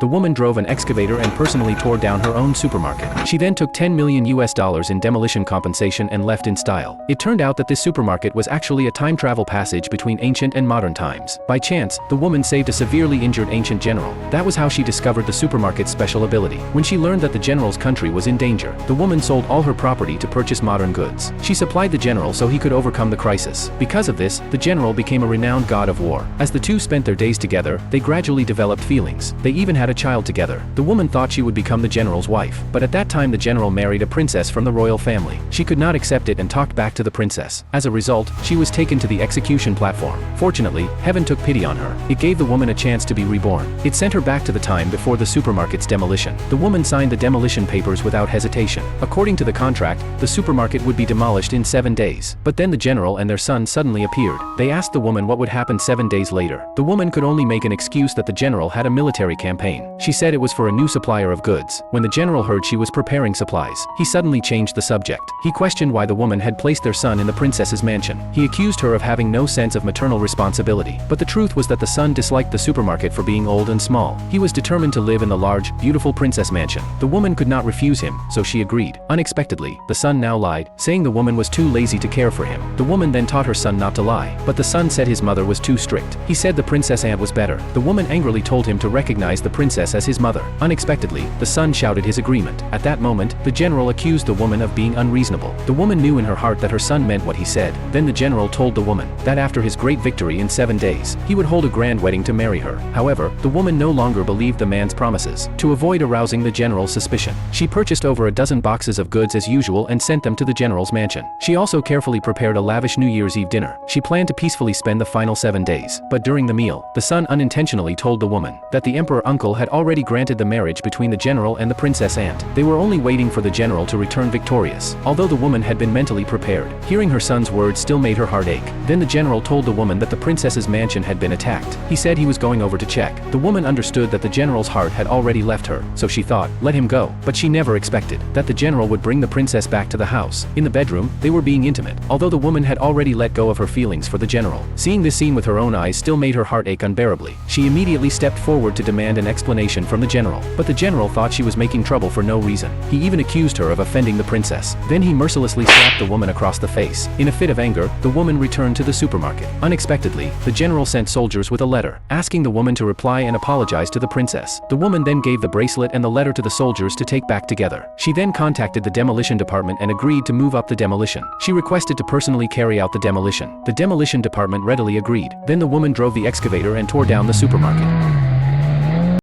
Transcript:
The woman drove an excavator and personally tore down her own supermarket. She then took $10 million in demolition compensation and left in style. It turned out that this supermarket was actually a time travel passage between ancient and modern times. By chance, the woman saved a severely injured ancient general. That was how she discovered the supermarket's special ability. When she learned that the general's country was in danger, the woman sold all her property to purchase modern goods. She supplied the general so he could overcome the crisis. Because of this, the general became a renowned god of war. As the two spent their days together, they gradually developed feelings. They even had a child together. The woman thought she would become the general's wife, but at that time the general married a princess from the royal family. She could not accept it and talked back to the princess. As a result, she was taken to the execution platform. Fortunately, heaven took pity on her. It gave the woman a chance to be reborn. It sent her back to the time before the supermarket's demolition. The woman signed the demolition papers without hesitation. According to the contract, the supermarket would be demolished in 7 days. But then the general and their son suddenly appeared. They asked the woman what would happen 7 days later. The woman could only make an excuse that the general had a military campaign. She said it was for a new supplier of goods. When the general heard she was preparing supplies, he suddenly changed the subject. He questioned why the woman had placed their son in the princess's mansion. He accused her of having no sense of maternal responsibility. But the truth was that the son disliked the supermarket for being old and small. He was determined to live in the large, beautiful princess mansion. The woman could not refuse him, so she agreed. Unexpectedly, the son now lied, saying the woman was too lazy to care for him. The woman then taught her son not to lie, but the son said his mother was too strict. He said the princess aunt was better. The woman angrily told him to recognize the princess as his mother. Unexpectedly, the son shouted his agreement. At that moment, the general accused the woman of being unreasonable. The woman knew in her heart that her son meant what he said. Then the general told the woman that after his great victory in 7 days, he would hold a grand wedding to marry her. However, the woman no longer believed the man's promises. To avoid arousing the general's suspicion, she purchased over a dozen boxes of goods as usual and sent them to the general's mansion. She also carefully prepared a lavish New Year's Eve dinner. She planned to peacefully spend the final 7 days. But during the meal, the son unintentionally told the woman that the emperor uncle had already granted the marriage between the general and the princess aunt. They were only waiting for the general to return victorious. Although the woman had been mentally prepared, hearing her son's words still made her heart ache. Then the general told the woman that the princess's mansion had been attacked. He said he was going over to check. The woman understood that the general's heart had already left her, so she thought, let him go. But she never expected that the general would bring the princess back to the house. In the bedroom, they were being intimate, although the woman had already let go of her feelings for the general. Seeing this scene with her own eyes still made her heart ache unbearably. She immediately stepped forward to demand an explanation from the general. But the general thought she was making trouble for no reason. He even accused her of offending the princess. Then he mercilessly slapped the woman across the face. In a fit of anger, the woman returned to the supermarket. Unexpectedly, the general sent soldiers with a letter, asking the woman to reply and apologize to the princess. The woman then gave the bracelet and the letter to the soldiers to take back together. She then contacted the demolition department and agreed to move up the demolition. She requested to personally carry out the demolition. The demolition department readily agreed. Then the woman drove the excavator and tore down the supermarket.